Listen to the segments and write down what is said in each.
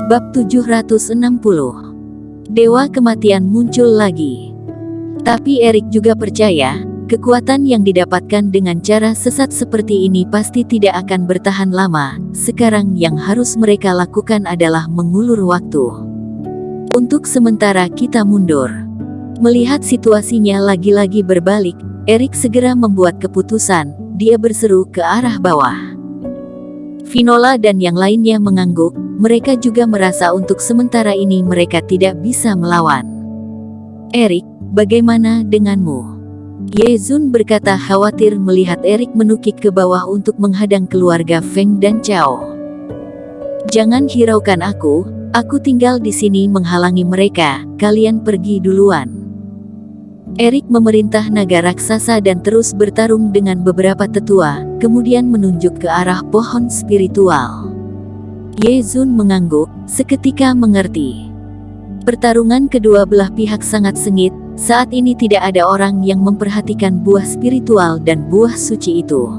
Bab 760. Dewa Kematian muncul lagi. Tapi Erik juga percaya, kekuatan yang didapatkan dengan cara sesat seperti ini pasti tidak akan bertahan lama. Sekarang yang harus mereka lakukan adalah mengulur waktu. Untuk sementara kita mundur. Melihat situasinya lagi-lagi berbalik, Erik segera membuat keputusan. Dia berseru ke arah bawah. Finola dan yang lainnya mengangguk. Mereka juga merasa untuk sementara ini mereka tidak bisa melawan. Erik, bagaimana denganmu? Ye Zun berkata khawatir melihat Erik menukik ke bawah untuk menghadang keluarga Feng dan Chao. Jangan hiraukan aku tinggal di sini menghalangi mereka, kalian pergi duluan. Erik memerintah naga raksasa dan terus bertarung dengan beberapa tetua, kemudian menunjuk ke arah pohon spiritual. Ye Zun mengangguk, seketika mengerti. Pertarungan kedua belah pihak sangat sengit, saat ini tidak ada orang yang memperhatikan buah spiritual dan buah suci itu.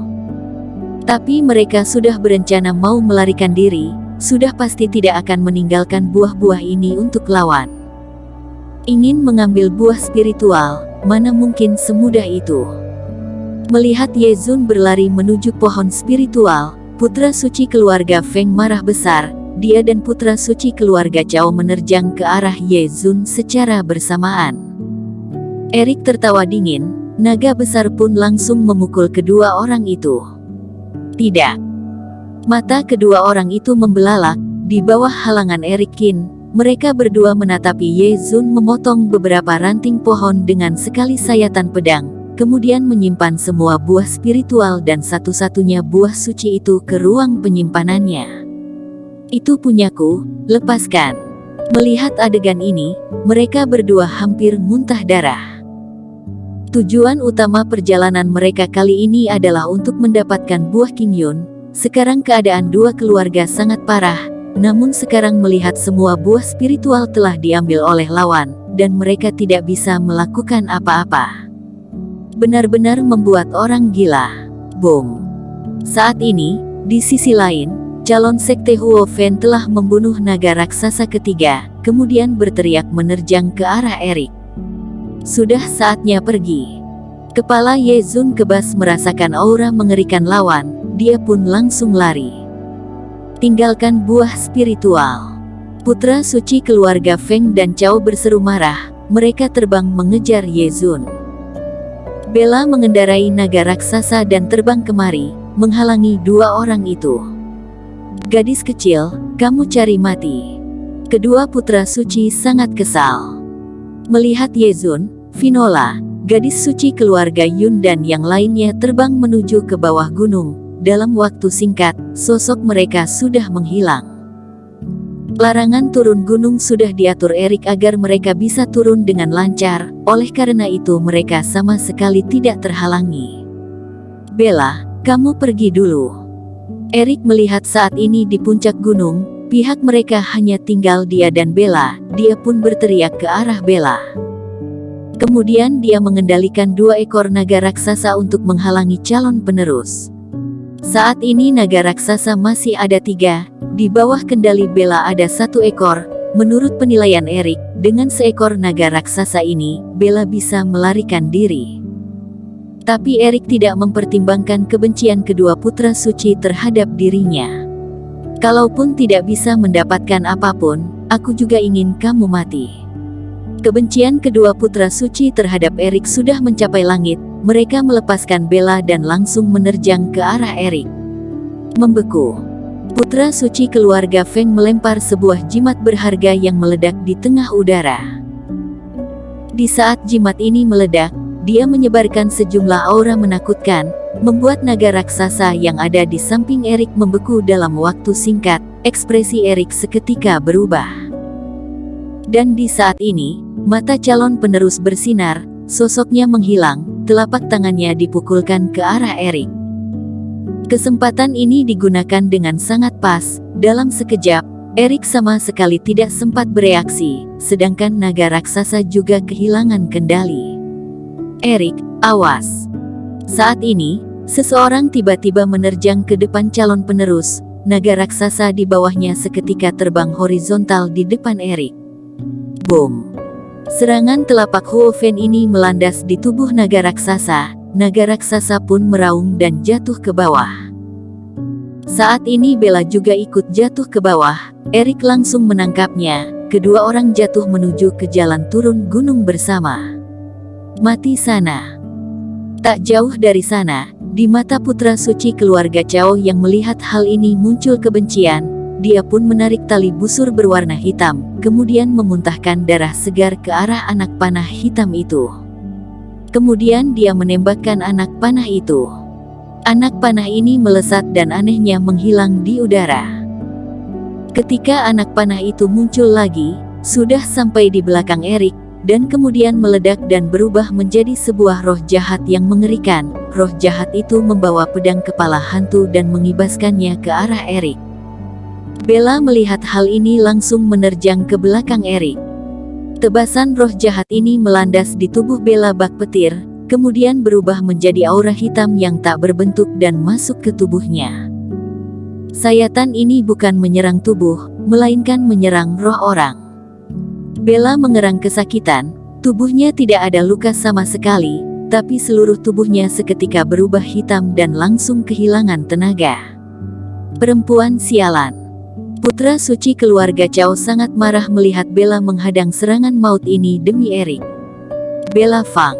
Tapi mereka sudah berencana mau melarikan diri, sudah pasti tidak akan meninggalkan buah-buah ini untuk lawan. Ingin mengambil buah spiritual, mana mungkin semudah itu. Melihat Ye Zun berlari menuju pohon spiritual, putra suci keluarga Feng marah besar. Dia dan putra suci keluarga Chao menerjang ke arah Ye Zun secara bersamaan. Erik tertawa dingin, naga besar pun langsung memukul kedua orang itu. Tidak. Mata kedua orang itu membelalak, di bawah halangan Erik Qin, mereka berdua menatapi Ye Zun memotong beberapa ranting pohon dengan sekali sayatan pedang. Kemudian menyimpan semua buah spiritual dan satu-satunya buah suci itu ke ruang penyimpanannya. Itu punyaku, lepaskan. Melihat adegan ini, mereka berdua hampir muntah darah. Tujuan utama perjalanan mereka kali ini adalah untuk mendapatkan buah Qingyun. Sekarang keadaan dua keluarga sangat parah, namun sekarang melihat semua buah spiritual telah diambil oleh lawan, dan mereka tidak bisa melakukan apa-apa. Benar-benar membuat orang gila. Boom. Saat ini, di sisi lain, calon sekte Huo Fen telah membunuh naga raksasa ketiga, kemudian berteriak menerjang ke arah Erik. Sudah saatnya pergi. Kepala Ye Zun kebas merasakan aura mengerikan lawan, dia pun langsung lari. Tinggalkan buah spiritual. Putra suci keluarga Feng dan Chao berseru marah, mereka terbang mengejar Ye Zun. Bella mengendarai naga raksasa dan terbang kemari, menghalangi dua orang itu. Gadis kecil, kamu cari mati. Kedua putra suci sangat kesal. Melihat Ye Zun, Finola, gadis suci keluarga Yun dan yang lainnya terbang menuju ke bawah gunung. Dalam waktu singkat, sosok mereka sudah menghilang. Larangan turun gunung sudah diatur Erik agar mereka bisa turun dengan lancar, oleh karena itu mereka sama sekali tidak terhalangi. Bella, kamu pergi dulu. Erik melihat saat ini di puncak gunung, pihak mereka hanya tinggal dia dan Bella, dia pun berteriak ke arah Bella. Kemudian dia mengendalikan dua ekor naga raksasa untuk menghalangi calon penerus. Saat ini naga raksasa masih ada 3, di bawah kendali Bella ada 1 ekor. Menurut penilaian Erik, dengan seekor naga raksasa ini, Bella bisa melarikan diri. Tapi Erik tidak mempertimbangkan kebencian kedua putra suci terhadap dirinya. Kalaupun tidak bisa mendapatkan apapun, aku juga ingin kamu mati. Kebencian kedua putra suci terhadap Erik sudah mencapai langit. Mereka melepaskan Bella dan langsung menerjang ke arah Erik. Membeku. Putra suci keluarga Feng melempar sebuah jimat berharga yang meledak di tengah udara. Di saat jimat ini meledak, dia menyebarkan sejumlah aura menakutkan, membuat naga raksasa yang ada di samping Erik membeku dalam waktu singkat. Ekspresi Erik seketika berubah. Dan di saat ini, mata calon penerus bersinar, sosoknya menghilang. Telapak tangannya dipukulkan ke arah Erik. Kesempatan ini digunakan dengan sangat pas. Dalam sekejap, Erik sama sekali tidak sempat bereaksi, sedangkan naga raksasa juga kehilangan kendali. Erik, awas. Saat ini, seseorang tiba-tiba menerjang ke depan calon penerus. naga raksasa di bawahnya seketika terbang horizontal di depan Erik. Boom! Serangan telapak Huofen ini melandas di tubuh naga raksasa. Naga raksasa pun meraung dan jatuh ke bawah. Saat ini Bella juga ikut jatuh ke bawah. Erik langsung menangkapnya. Kedua orang jatuh menuju ke jalan turun gunung bersama. Mati sana. Tak jauh dari sana, di mata putra suci keluarga Chao yang melihat hal ini muncul kebencian. Dia pun menarik tali busur berwarna hitam, kemudian memuntahkan darah segar ke arah anak panah hitam itu. Kemudian dia menembakkan anak panah itu. Anak panah ini melesat dan anehnya menghilang di udara. Ketika anak panah itu muncul lagi, sudah sampai di belakang Erik, dan kemudian meledak dan berubah menjadi sebuah roh jahat yang mengerikan. Roh jahat itu membawa pedang kepala hantu dan mengibaskannya ke arah Erik. Bella melihat hal ini langsung menerjang ke belakang Erik. Tebasan roh jahat ini melandas di tubuh Bella bak petir, kemudian berubah menjadi aura hitam yang tak berbentuk dan masuk ke tubuhnya. Sayatan ini bukan menyerang tubuh, melainkan menyerang roh orang. Bella mengerang kesakitan, tubuhnya tidak ada luka sama sekali, tapi seluruh tubuhnya seketika berubah hitam dan langsung kehilangan tenaga. Perempuan sialan. Putra suci keluarga Chao sangat marah melihat Bella menghadang serangan maut ini demi Erik. Bella Fang.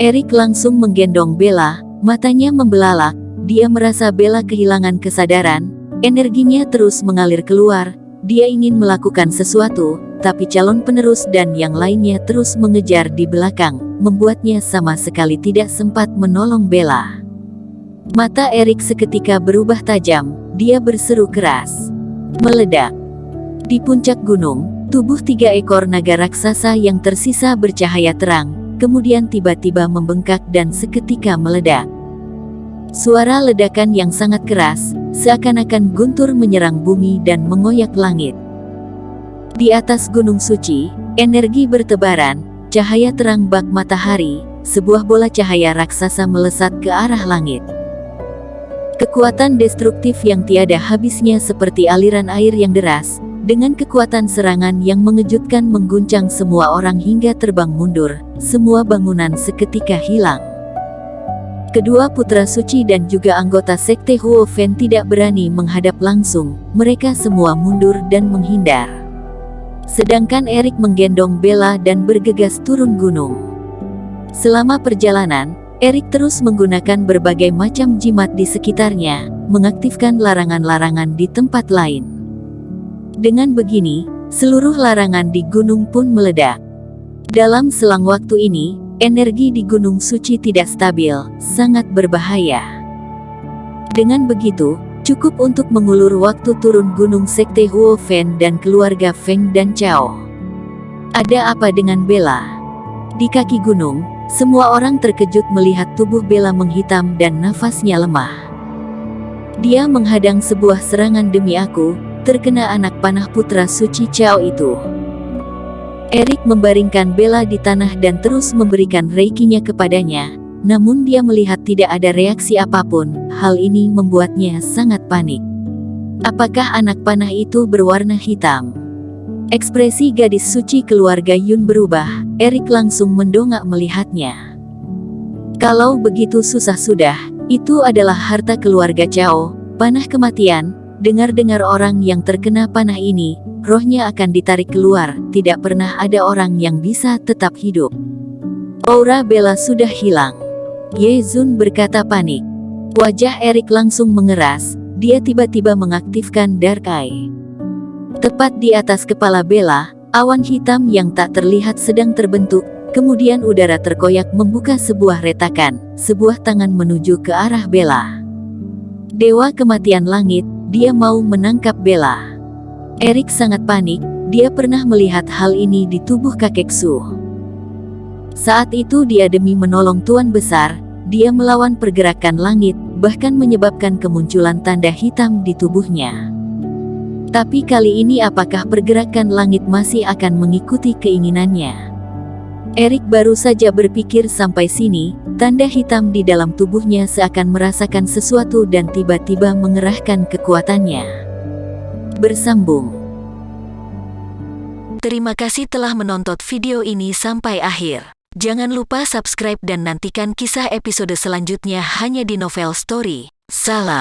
Erik langsung menggendong Bella, matanya membelalak. Dia merasa Bella kehilangan kesadaran, energinya terus mengalir keluar. Dia ingin melakukan sesuatu, tapi calon penerus dan yang lainnya terus mengejar di belakang, membuatnya sama sekali tidak sempat menolong Bella. Mata Erik seketika berubah tajam, dia berseru keras. Meledak. Di puncak gunung, tubuh 3 ekor naga raksasa yang tersisa bercahaya terang, kemudian tiba-tiba membengkak dan seketika meledak. Suara ledakan yang sangat keras, seakan-akan guntur menyerang bumi dan mengoyak langit. Di atas gunung suci, energi bertebaran, cahaya terang bak matahari, sebuah bola cahaya raksasa melesat ke arah langit. Kekuatan destruktif yang tiada habisnya seperti aliran air yang deras, dengan kekuatan serangan yang mengejutkan mengguncang semua orang hingga terbang mundur, semua bangunan seketika hilang. Kedua putra suci dan juga anggota sekte Huofen tidak berani menghadap langsung, mereka semua mundur dan menghindar. Sedangkan Erik menggendong Bella dan bergegas turun gunung. Selama perjalanan, Erik terus menggunakan berbagai macam jimat di sekitarnya, mengaktifkan larangan-larangan di tempat lain. Dengan begini, seluruh larangan di gunung pun meledak. Dalam selang waktu ini, energi di Gunung Suci tidak stabil, sangat berbahaya. Dengan begitu, cukup untuk mengulur waktu turun gunung sekte Huofen dan keluarga Feng dan Chao. Ada apa dengan Bella? Di kaki gunung, semua orang terkejut melihat tubuh Bella menghitam dan nafasnya lemah. Dia menghadang sebuah serangan demi aku, terkena anak panah putra suci Chao itu. Erik membaringkan Bella di tanah dan terus memberikan reikinya kepadanya, namun dia melihat tidak ada reaksi apapun. Hal ini membuatnya sangat panik. Apakah anak panah itu berwarna hitam? Ekspresi gadis suci keluarga Yun berubah. Erik langsung mendongak melihatnya. Kalau begitu susah sudah, itu adalah harta keluarga Chao, panah kematian. Dengar-dengar orang yang terkena panah ini, rohnya akan ditarik keluar, tidak pernah ada orang yang bisa tetap hidup. Aura Bella sudah hilang. Ye Zun berkata panik. Wajah Erik langsung mengeras, dia tiba-tiba mengaktifkan Dark Eye. Tepat di atas kepala Bella, awan hitam yang tak terlihat sedang terbentuk, kemudian udara terkoyak membuka sebuah retakan, sebuah tangan menuju ke arah Bella. Dewa kematian langit, dia mau menangkap Bella. Erik sangat panik, dia pernah melihat hal ini di tubuh kakek Su. Saat itu dia demi menolong Tuan Besar, dia melawan pergerakan langit, bahkan menyebabkan kemunculan tanda hitam di tubuhnya. Tapi kali ini apakah pergerakan langit masih akan mengikuti keinginannya? Erik baru saja berpikir sampai sini, tanda hitam di dalam tubuhnya seakan merasakan sesuatu dan tiba-tiba mengerahkan kekuatannya. Bersambung. Terima kasih telah menonton video ini sampai akhir. Jangan lupa subscribe dan nantikan kisah episode selanjutnya hanya di Novel Story. Salam.